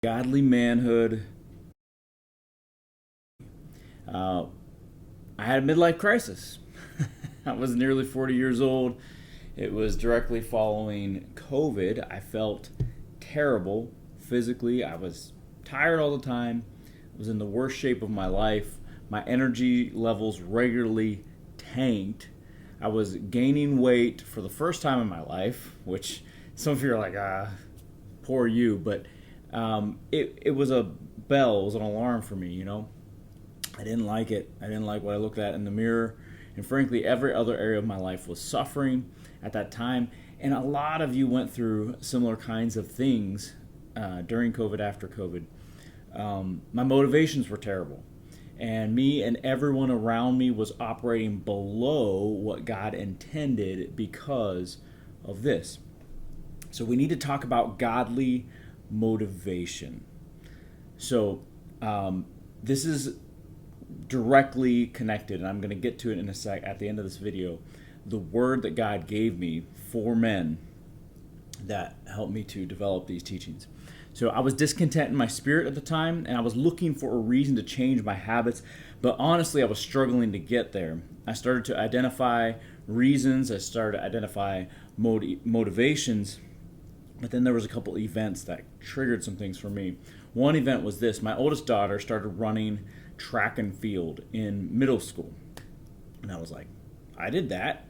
Godly manhood. Uh, I had a midlife crisis. I was nearly 40 years old. It was directly following COVID. I felt terrible physically. I was tired all the time. I was in the worst shape of my life. My energy levels regularly tanked. I was gaining weight for the first time in my life, which some of you are like, poor you. But it was a bell, it was an alarm for me. I didn't like it. I didn't like what I looked at in the mirror. And frankly, every other area of my life was suffering at that time. And a lot of you went through similar kinds of things during COVID, after COVID. My motivations were terrible. And me and everyone around me was operating below what God intended because of this. So we need to talk about godly motivation. So this is directly connected, and I'm going to get to it in a sec at the end of this video. The word that God gave me for men that helped me to develop these teachings. So I was discontent in my spirit at the time, and I was looking for a reason to change my habits, but honestly I was struggling to get there. I started to identify reasons, I started to identify motivations, but then there was a couple events that triggered some things for me. One event was this: my oldest daughter started running track and field in middle school. And I was like, I did that.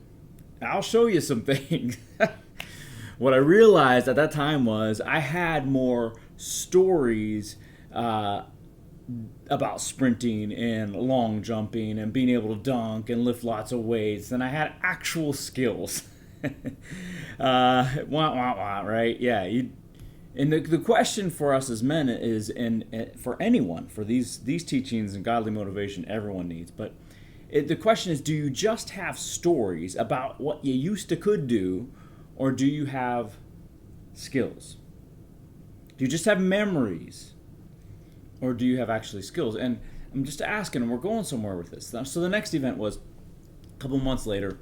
I'll show you some things. What I realized at that time was I had more stories about sprinting and long jumping and being able to dunk and lift lots of weights than I had actual skills. Wah, wah, wah, right? Yeah. And the question for us as men is, and for anyone, for these teachings and godly motivation, everyone needs. But the question is, do you just have stories about what you used to could do, or do you have skills? Do you just have memories, or do you have actually skills? And I'm just asking, and we're going somewhere with this. So the next event was a couple months later.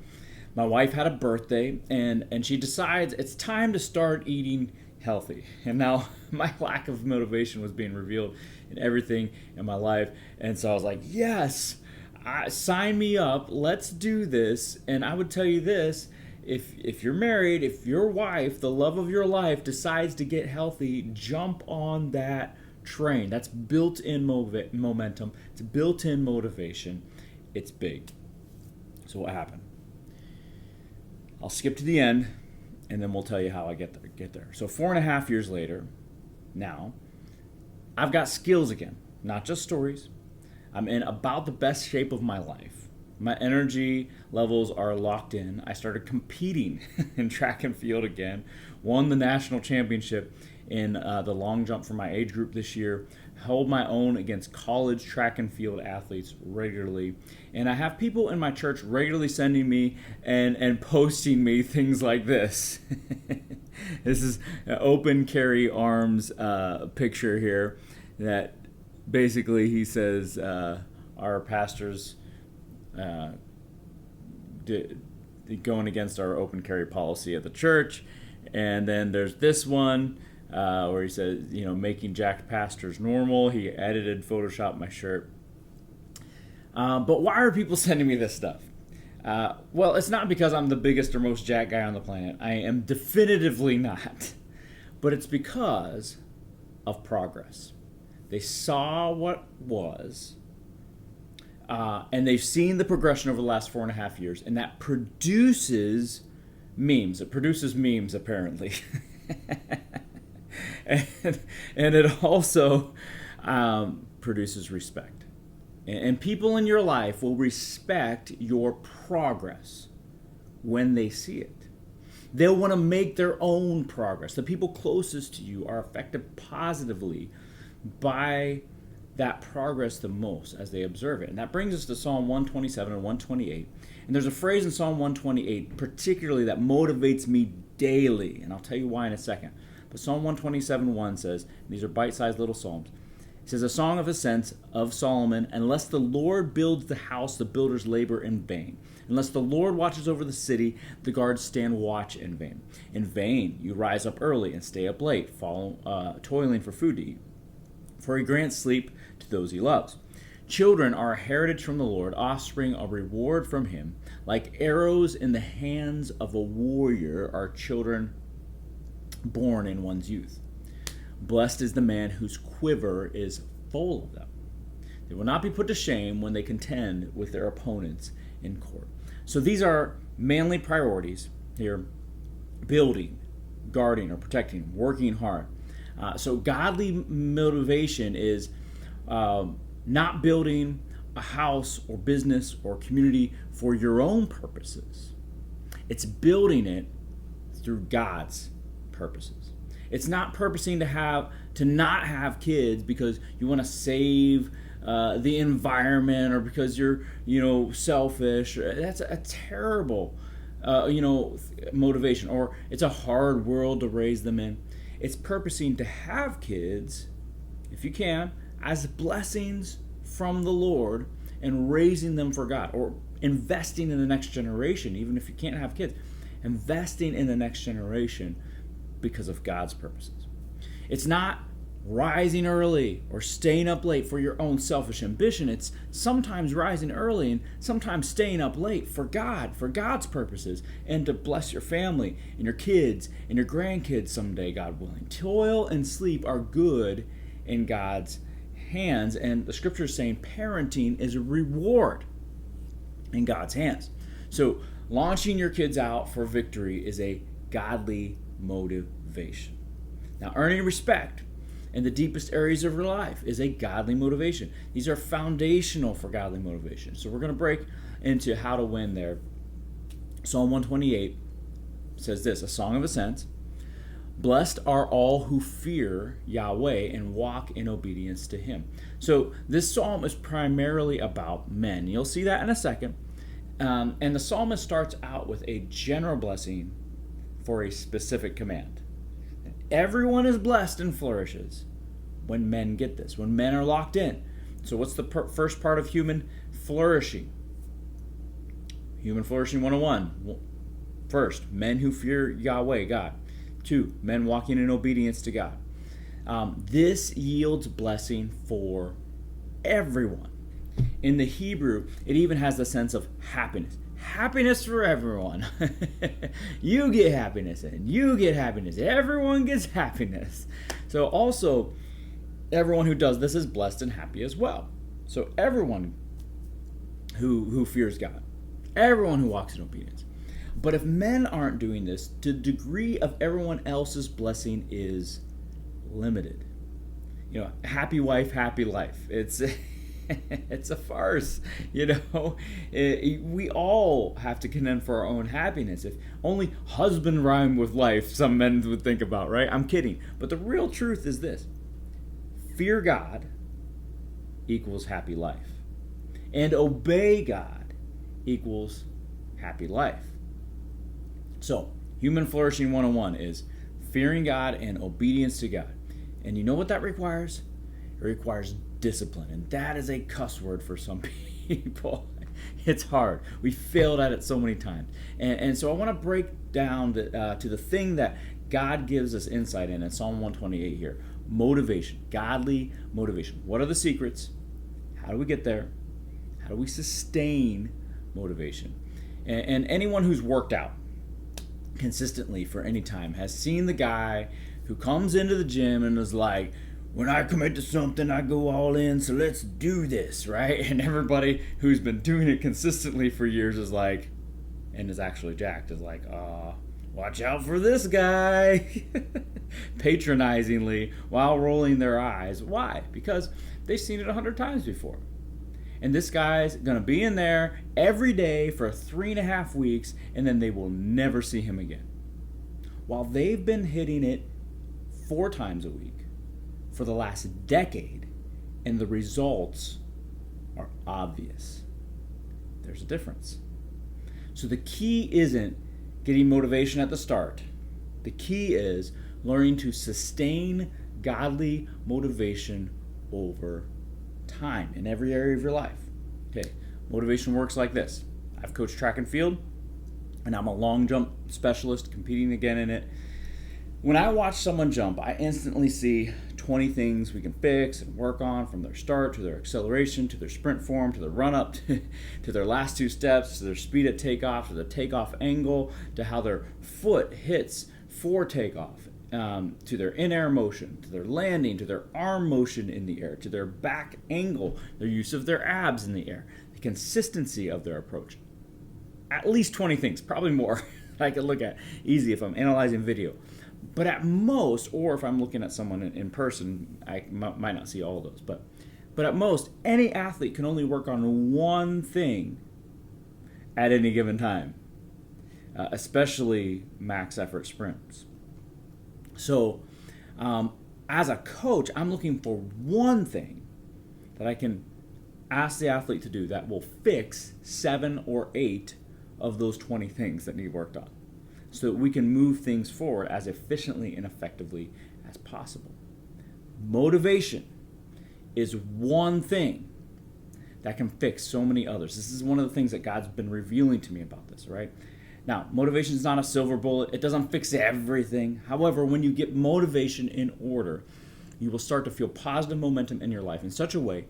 My wife had a birthday, and she decides it's time to start eating healthy. And now my lack of motivation was being revealed in everything in my life. And so I was like, yes, sign me up. Let's do this. And I would tell you this: if you're married, if your wife, the love of your life, decides to get healthy, jump on that train. That's built-in momentum. It's built-in motivation. It's big. So what happened? I'll skip to the end, and then we'll tell you how I get there. So 4.5 years later, now, I've got skills again, not just stories. I'm in about the best shape of my life. My energy levels are locked in. I started competing in track and field again, won the national championship in the long jump for my age group this year, held my own against college track and field athletes regularly. And I have people in my church regularly sending me and posting me things like this. This is an open carry arms picture here that basically he says our pastors going against our open carry policy at the church. And then there's this one where he says, making jacked pastors normal. He edited, photoshopped my shirt. But why are people sending me this stuff? Well, it's not because I'm the biggest or most jacked guy on the planet. I am definitively not. But it's because of progress. They saw what was, and they've seen the progression over the last 4.5 years, and that produces memes. It produces memes, apparently. and it also produces respect. And people in your life will respect your progress when they see it. They'll want to make their own progress. The people closest to you are affected positively by that progress the most as they observe it. And that brings us to Psalm 127 and 128. And there's a phrase in Psalm 128 particularly that motivates me daily. And I'll tell you why in a second. But Psalm 127:1 says, and these are bite-sized little psalms, it says, a song of ascents of Solomon: unless the Lord builds the house, the builders labor in vain. Unless the Lord watches over the city, the guards stand watch in vain. In vain you rise up early and stay up late, toiling for food to eat. for he grants sleep to those he loves. Children are a heritage from the Lord, offspring a reward from him. Like arrows in the hands of a warrior are children born in one's youth. Blessed is the man whose quiver is full of them. They will not be put to shame when they contend with their opponents in court. So these are manly priorities here: building, guarding, or protecting, working hard. So godly motivation is not building a house or business or community for your own purposes. It's building it through God's purposes. It's not purposing to not have kids because you want to save the environment or because you're selfish. That's a terrible motivation, or it's a hard world to raise them in. It's purposing to have kids, if you can, as blessings from the Lord and raising them for God, or investing in the next generation, even if you can't have kids, investing in the next generation because of God's purposes. It's not rising early or staying up late for your own selfish ambition. It's sometimes rising early and sometimes staying up late for God, for God's purposes, and to bless your family and your kids and your grandkids someday, God willing. Toil and sleep are good in God's hands, and the scripture is saying parenting is a reward in God's hands. So launching your kids out for victory is a godly motivation. Now, earning respect in the deepest areas of your life is a godly motivation. These are foundational for godly motivation. So we're going to break into how to win there. Psalm 128 says this: a song of ascents. Blessed are all who fear Yahweh and walk in obedience to him. So this psalm is primarily about men. You'll see that in a second. And the psalmist starts out with a general blessing for a specific command. Everyone is blessed and flourishes when men get this, when men are locked in. So what's the first part of human flourishing? Human flourishing 101. First, men who fear Yahweh, God. 2, men walking in obedience to God. This yields blessing for everyone. In the Hebrew, it even has the sense of happiness. Happiness for everyone. You get happiness and you get happiness. Everyone gets happiness. So also, everyone who does this is blessed and happy as well. So everyone who fears God, everyone who walks in obedience. But if men aren't doing this, the degree of everyone else's blessing is limited. Happy wife, happy life. It's a farce. We all have to contend for our own happiness. If only husband rhymed with life, some men would think about, right? I'm kidding. But the real truth is this: fear God equals happy life, and obey God equals happy life. So, human flourishing 101 is fearing God and obedience to God. And you know what that requires? It requires discipline. And that is a cuss word for some people. It's hard. We failed at it so many times. And so I want to break down to the thing that God gives us insight in Psalm 128 here. Motivation. Godly motivation. What are the secrets? How do we get there? How do we sustain motivation? And anyone who's worked out consistently for any time has seen the guy who comes into the gym and is like, when I commit to something, I go all in, so let's do this, right? And everybody who's been doing it consistently for years is like, and is actually jacked, is like, watch out for this guy. Patronizingly, while rolling their eyes. Why? Because they've seen it 100 times before. And this guy's going to be in there every day for 3.5 weeks, and then they will never see him again. While they've been hitting it 4 times a week for the last decade, and the results are obvious. There's a difference. So the key isn't getting motivation at the start. The key is learning to sustain godly motivation over time in every area of your life. Okay, motivation works like this. I've coached track and field, and I'm a long jump specialist competing again in it. When I watch someone jump, I instantly see 20 things we can fix and work on, from their start to their acceleration to their sprint form to their run up to their last two steps to their speed at takeoff to the takeoff angle to how their foot hits for takeoff, to their in-air motion, to their landing, to their arm motion in the air, to their back angle, their use of their abs in the air, the consistency of their approach. At least 20 things, probably more, I could look at easy if I'm analyzing video. But at most, or if I'm looking at someone in person, I might not see all of those. But at most, any athlete can only work on one thing at any given time, especially max effort sprints. So as a coach, I'm looking for one thing that I can ask the athlete to do that will fix 7 or 8 of those 20 things that need worked on, so that we can move things forward as efficiently and effectively as possible. Motivation is one thing that can fix so many others. This is one of the things that God's been revealing to me about this, right? Now, motivation is not a silver bullet. It doesn't fix everything. However, when you get motivation in order, you will start to feel positive momentum in your life in such a way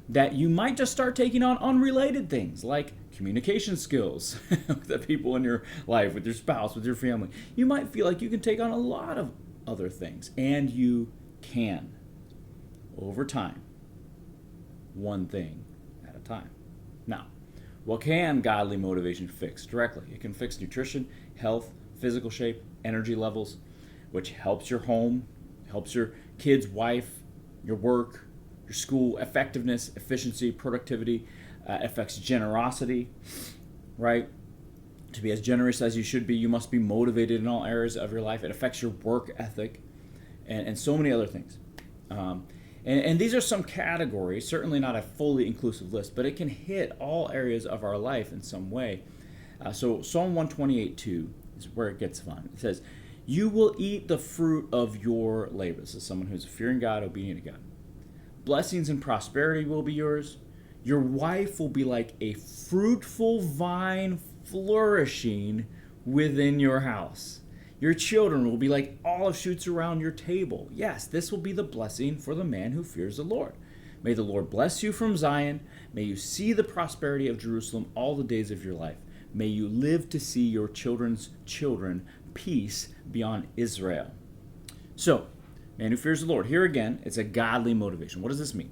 that you might just start taking on unrelated things like communication skills with the people in your life, with your spouse, with your family. You might feel like you can take on a lot of other things, and you can, over time, one thing at a time. Now, what can godly motivation fix directly? It can fix nutrition, health, physical shape, energy levels, which helps your home, helps your kids, wife, your work, your school, effectiveness, efficiency, productivity, affects generosity, right? To be as generous as you should be, you must be motivated in all areas of your life. It affects your work ethic and so many other things. And these are some categories, certainly not a fully inclusive list, but it can hit all areas of our life in some way. So Psalm 128:2 is where it gets fun. It says, "You will eat the fruit of your labor." This is someone who's fearing God, obedient to God. "Blessings and prosperity will be yours. Your wife will be like a fruitful vine flourishing within your house. Your children will be like olive shoots around your table. Yes, this will be the blessing for the man who fears the Lord. May the Lord bless you from Zion. May you see the prosperity of Jerusalem all the days of your life. May you live to see your children's children. Peace be on Israel." So, man who fears the Lord. Here again, it's a godly motivation. What does this mean?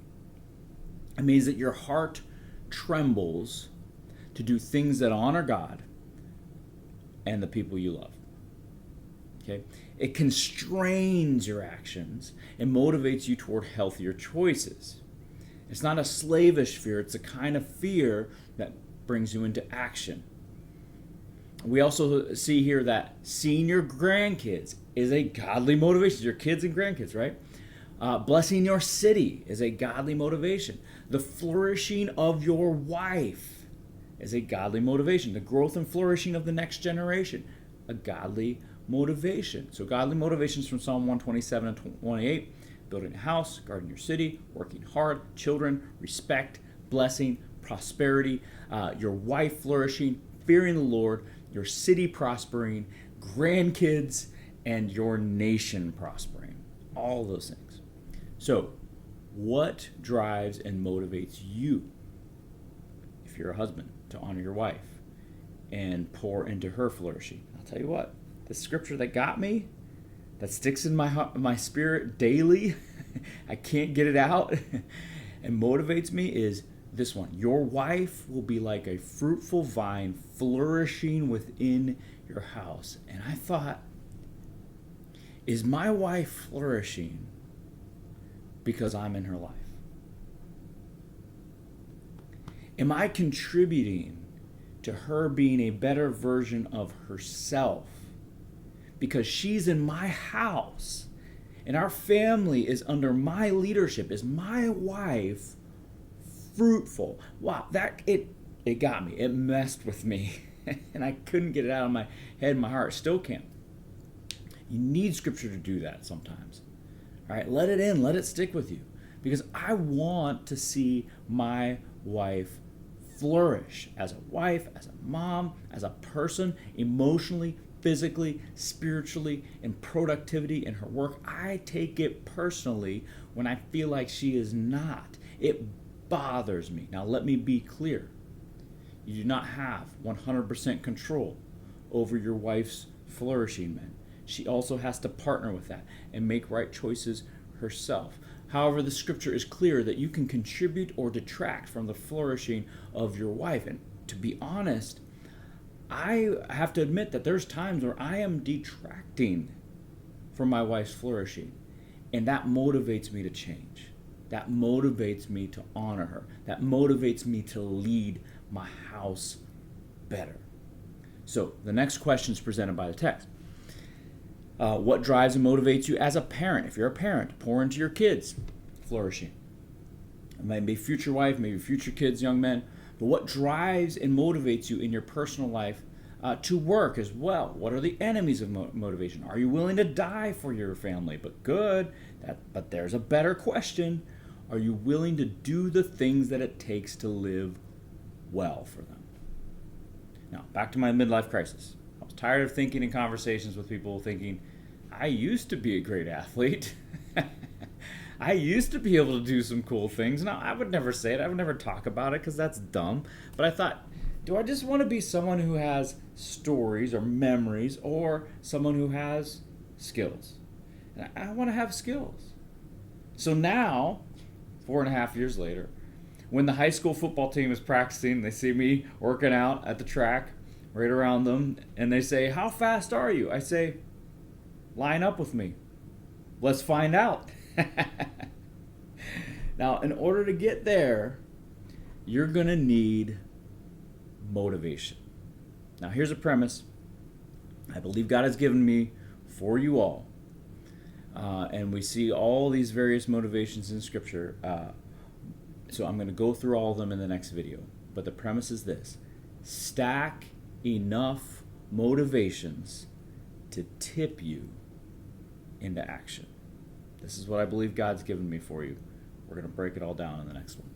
It means that your heart trembles to do things that honor God and the people you love. Okay? It constrains your actions and motivates you toward healthier choices. It's not a slavish fear. It's a kind of fear that brings you into action. We also see here that seeing your grandkids is a godly motivation. Your kids and grandkids, right? Blessing your city is a godly motivation. The flourishing of your wife is a godly motivation. The growth and flourishing of the next generation, a godly motivation. So godly motivations from Psalm 127 and 128, building a house, guarding your city, working hard, children, respect, blessing, prosperity, your wife flourishing, fearing the Lord, your city prospering, grandkids, and your nation prospering. All those things. So, what drives and motivates you, if you're a husband, to honor your wife and pour into her flourishing? I'll tell you what, the scripture that got me, that sticks in my spirit daily, I can't get it out, and motivates me is this one. Your wife will be like a fruitful vine flourishing within your house. And I thought, is my wife flourishing because I'm in her life? Am I contributing to her being a better version of herself because she's in my house and our family is under my leadership? Is my wife fruitful? Wow, it got me. It messed with me. And I couldn't get it out of my head and my heart. Still can't. You need scripture to do that sometimes. All right, let it in. Let it stick with you. Because I want to see my wife flourish as a wife, as a mom, as a person, emotionally, physically, spiritually, in productivity, in her work. I take it personally when I feel like she is not. It bothers me. Now, let me be clear. You do not have 100% control over your wife's flourishing, men. She also has to partner with that and make right choices herself. However, the scripture is clear that you can contribute or detract from the flourishing of your wife. And to be honest, I have to admit that there's times where I am detracting from my wife's flourishing, and that motivates me to change. That motivates me to honor her. That motivates me to lead my house better. So the next question is presented by the text. What drives and motivates you as a parent? If you're a parent, pour into your kids flourishing. It might be future wife, maybe future kids, young men. But what drives and motivates you in your personal life to work as well? What are the enemies of motivation? Are you willing to die for your family? But but there's a better question. Are you willing to do the things that it takes to live well for them? Now, back to my midlife crisis. I was tired of thinking in conversations with people thinking, I used to be a great athlete. I used to be able to do some cool things. Now, I would never say it. I would never talk about it because that's dumb. But I thought, do I just want to be someone who has stories or memories, or someone who has skills? And I want to have skills. So now, 4.5 years later, when the high school football team is practicing, they see me working out at the track right around them, and they say, how fast are you? I say, line up with me. Let's find out. Now, in order to get there, you're going to need motivation. Now, here's a premise I believe God has given me for you all. And we see all these various motivations in Scripture. So I'm going to go through all of them in the next video. But the premise is this. Stack enough motivations to tip you into action. This is what I believe God's given me for you. We're going to break it all down in the next one.